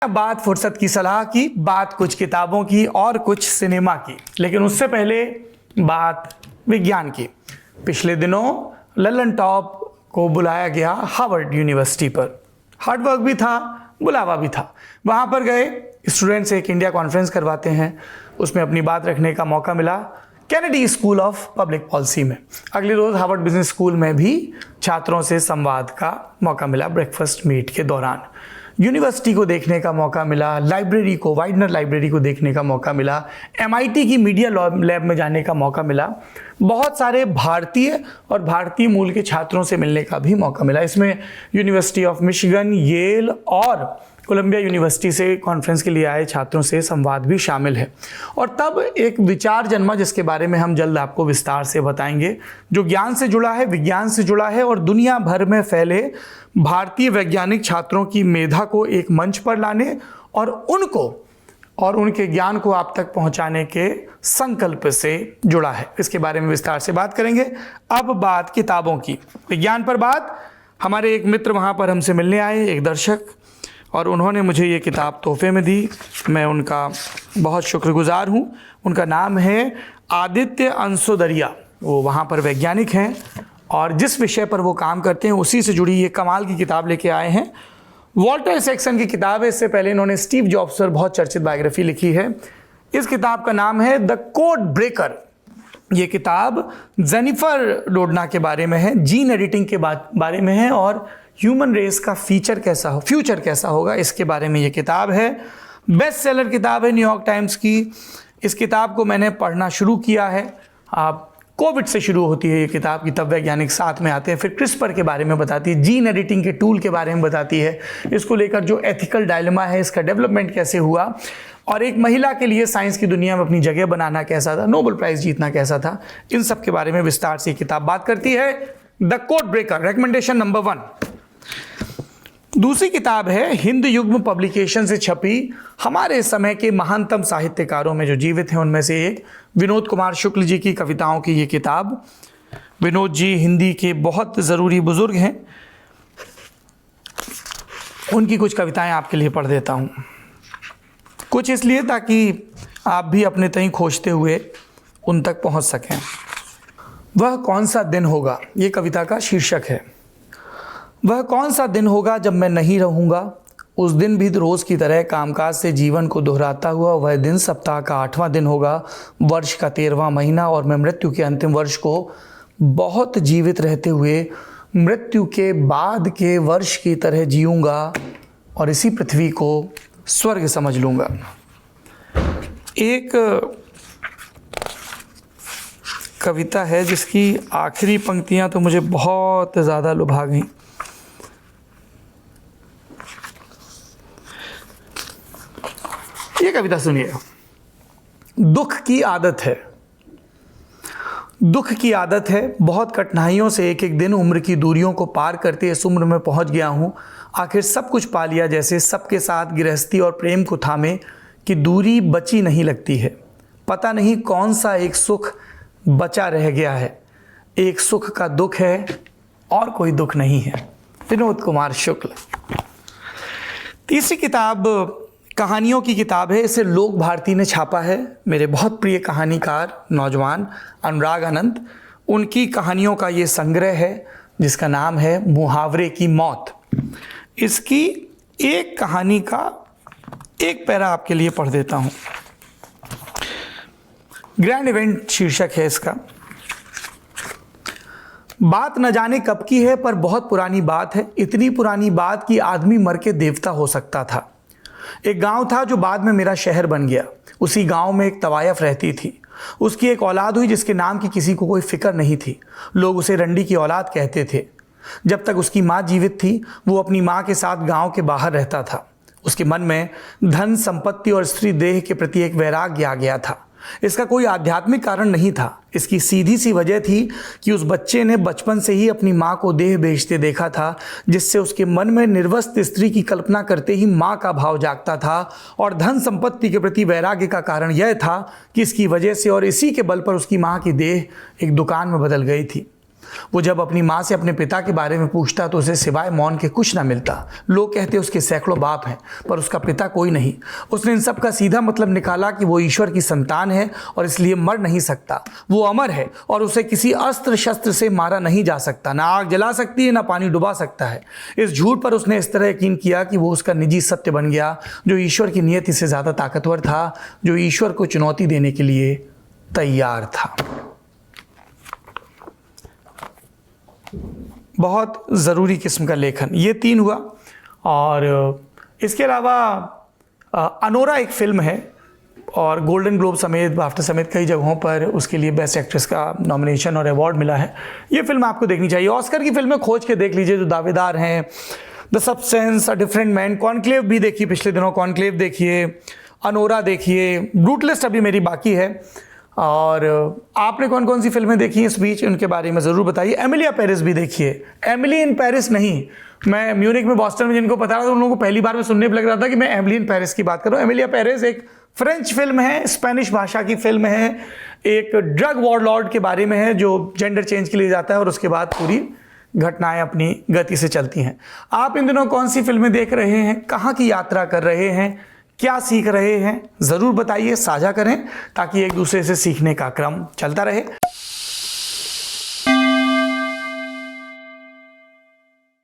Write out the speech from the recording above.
बात फुर्सत की सलाह की, बात कुछ किताबों की और कुछ सिनेमा की, लेकिन उससे पहले बात विज्ञान की। पिछले दिनों ललन टॉप को बुलाया गया हार्वर्ड यूनिवर्सिटी पर। हार्डवर्क भी था, बुलावा भी था। वहाँ पर गए स्टूडेंट से एक इंडिया कॉन्फ्रेंस करवाते हैं, उसमें अपनी बात रखने का मौका मिला Kennedy school of public policy में। अगले रोज़ हार्वर्ड बिजनेस स्कूल में भी छात्रों से संवाद का मौका मिला ब्रेकफास्ट मीट के दौरान। यूनिवर्सिटी को देखने का मौका मिला, लाइब्रेरी को, वाइडनर लाइब्रेरी को देखने का मौका मिला, MIT की मीडिया लैब में जाने का मौका मिला, बहुत सारे भारतीय और भारतीय मूल के छात्रों से मिलने का भी मौका मिला। इसमें यूनिवर्सिटी ऑफ मिशिगन, येल और कोलंबिया यूनिवर्सिटी से कॉन्फ्रेंस के लिए आए छात्रों से संवाद भी शामिल है। और तब एक विचार जन्मा जिसके बारे में हम जल्द आपको विस्तार से बताएंगे, जो ज्ञान से जुड़ा है, विज्ञान से जुड़ा है और दुनिया भर में फैले भारतीय वैज्ञानिक छात्रों की मेधा को एक मंच पर लाने और उनको और उनके ज्ञान को आप तक पहुंचाने के संकल्प से जुड़ा है। इसके बारे में विस्तार से बात करेंगे। अब बात किताबों की, विज्ञान पर बात। हमारे एक मित्र वहाँ पर हमसे मिलने आए, एक दर्शक, और उन्होंने मुझे ये किताब तोहफे में दी। मैं उनका बहुत शुक्रगुजार हूँ। उनका नाम है आदित्य अंसोदरिया। वो वहाँ पर वैज्ञानिक हैं और जिस विषय पर वो काम करते हैं उसी से जुड़ी ये कमाल की किताब लेके आए हैं। वॉल्टर इसैक्सन की किताब है। इससे पहले इन्होंने स्टीव जॉब्स पर बहुत चर्चित बायोग्राफी लिखी है। इस किताब का नाम है द कोड ब्रेकर। ये किताब जेनिफर डोडना के बारे में है, जीन एडिटिंग के बारे में है और ह्यूमन रेस का फ्यूचर कैसा होगा, इसके बारे में ये किताब है। बेस्ट सेलर किताब है न्यूयॉर्क टाइम्स की। इस किताब को मैंने पढ़ना शुरू किया है। आप कोविड से शुरू होती है ये किताब की, तब वैज्ञानिक साथ में आते हैं। फिर क्रिस्पर के बारे में बताती है, जीन एडिटिंग के टूल के बारे में बताती है, इसको लेकर जो एथिकल डायलेमा है, इसका डेवलपमेंट कैसे हुआ और एक महिला के लिए साइंस की दुनिया में अपनी जगह बनाना कैसा था, नोबेल प्राइज़ जीतना कैसा था, इन सब के बारे में विस्तार से किताब बात करती है। The code breaker, recommendation number 1। दूसरी किताब है हिंद युग्म पब्लिकेशन से छपी हमारे समय के महानतम साहित्यकारों में जो जीवित हैं उनमें से एक विनोद कुमार शुक्ल जी की कविताओं की ये किताब। विनोद जी हिंदी के बहुत ज़रूरी बुजुर्ग हैं। उनकी कुछ कविताएं आपके लिए पढ़ देता हूँ, कुछ इसलिए ताकि आप भी अपने तहीं खोजते हुए उन तक पहुँच सकें। वह कौन सा दिन होगा, ये कविता का शीर्षक है। वह कौन सा दिन होगा जब मैं नहीं रहूँगा, उस दिन भी रोज़ की तरह कामकाज से जीवन को दोहराता हुआ। वह दिन सप्ताह का 8वां दिन होगा, वर्ष का 13वां महीना, और मैं मृत्यु के अंतिम वर्ष को बहुत जीवित रहते हुए मृत्यु के बाद के वर्ष की तरह जीऊँगा और इसी पृथ्वी को स्वर्ग समझ लूँगा। एक कविता है जिसकी आखिरी पंक्तियाँ तो मुझे बहुत ज़्यादा लुभा गईं। ये कविता सुनिए। दुख की आदत है, दुख की आदत है, बहुत कठिनाइयों से एक एक दिन उम्र की दूरियों को पार करते इस उम्र में पहुंच गया हूँ। आखिर सब कुछ पा लिया जैसे, सबके साथ गृहस्थी और प्रेम को थामे कि दूरी बची नहीं लगती है। पता नहीं कौन सा एक सुख बचा रह गया है, एक सुख का दुख है और कोई दुख नहीं है। विनोद कुमार शुक्ल। तीसरी किताब कहानियों की किताब है। इसे लोक भारती ने छापा है। मेरे बहुत प्रिय कहानीकार नौजवान अनुराग अनंत, उनकी कहानियों का ये संग्रह है जिसका नाम है मुहावरे की मौत। इसकी एक कहानी का एक पैरा आपके लिए पढ़ देता हूँ। ग्रैंड इवेंट शीर्षक है इसका। बात न जाने कब की है पर बहुत पुरानी बात है, इतनी पुरानी बात कि आदमी मर के देवता हो सकता था। एक गांव था जो बाद में मेरा शहर बन गया। उसी गांव में एक तवायफ रहती थी। उसकी एक औलाद हुई जिसके नाम की किसी को कोई फिक्र नहीं थी। लोग उसे रंडी की औलाद कहते थे। जब तक उसकी माँ जीवित थी वो अपनी माँ के साथ गांव के बाहर रहता था। उसके मन में धन, संपत्ति और स्त्री देह के प्रति एक वैराग्य आ गया था। इसका कोई आध्यात्मिक कारण नहीं था। इसकी सीधी सी वजह थी कि उस बच्चे ने बचपन से ही अपनी माँ को देह बेचते देखा था, जिससे उसके मन में निर्वस्त्र स्त्री की कल्पना करते ही माँ का भाव जागता था। और धन संपत्ति के प्रति वैराग्य का कारण यह था कि इसकी वजह से और इसी के बल पर उसकी माँ की देह एक दुकान में बदल गई थी। वो जब अपनी माँ से अपने पिता के बारे में पूछता तो उसे सिवाय मौन के कुछ ना मिलता। लोग कहते उसके सैकड़ों बाप हैं पर उसका पिता कोई नहीं। उसने इन सब का सीधा मतलब निकाला कि वो ईश्वर की संतान है और इसलिए मर नहीं सकता। वो अमर है और उसे किसी अस्त्र शस्त्र से मारा नहीं जा सकता, ना आग जला सकती है ना पानी डुबा सकता है। इस झूठ पर उसने इस तरह यकीन किया कि वो उसका निजी सत्य बन गया, जो ईश्वर की नियति से ज़्यादा ताकतवर था, जो ईश्वर को चुनौती देने के लिए तैयार था। बहुत ज़रूरी किस्म का लेखन। ये 3 हुआ। और इसके अलावा अनोरा एक फिल्म है और गोल्डन ग्लोब समेत, बाफ्टा समेत कई जगहों पर उसके लिए बेस्ट एक्ट्रेस का नॉमिनेशन और अवार्ड मिला है। ये फिल्म आपको देखनी चाहिए। ऑस्कर की फिल्में खोज के देख लीजिए जो दावेदार हैं। The substance, a different man, conclave भी देखी पिछले दिनों, कॉन्क्लेव देखिए, अनोरा देखिए, ब्रूटलिस्ट अभी मेरी बाकी है। और आपने कौन कौन सी फिल्में देखी इस बीच, उनके बारे में ज़रूर बताइए। एमिलिया पेरिस भी देखिए। एमिली इन पेरिस नहीं, मैं म्यूनिक में, बॉस्टन में जिनको पता रहा था उन लोगों को पहली बार में सुनने में लग रहा था कि मैं एमिली इन पेरिस की बात कर रहा हूँ। एमिलिया पेरिस एक फ्रेंच फिल्म है, स्पेनिश भाषा की फिल्म है, एक ड्रग वॉरलॉर्ड के बारे में है जो जेंडर चेंज के लिए जाता है और उसके बाद पूरी घटनाएं अपनी गति से चलती हैं। आप इन दिनों कौन सी फिल्में देख रहे हैं, कहाँ की यात्रा कर रहे हैं, क्या सीख रहे हैं, ज़रूर बताइए, साझा करें ताकि एक दूसरे से सीखने का क्रम चलता रहे।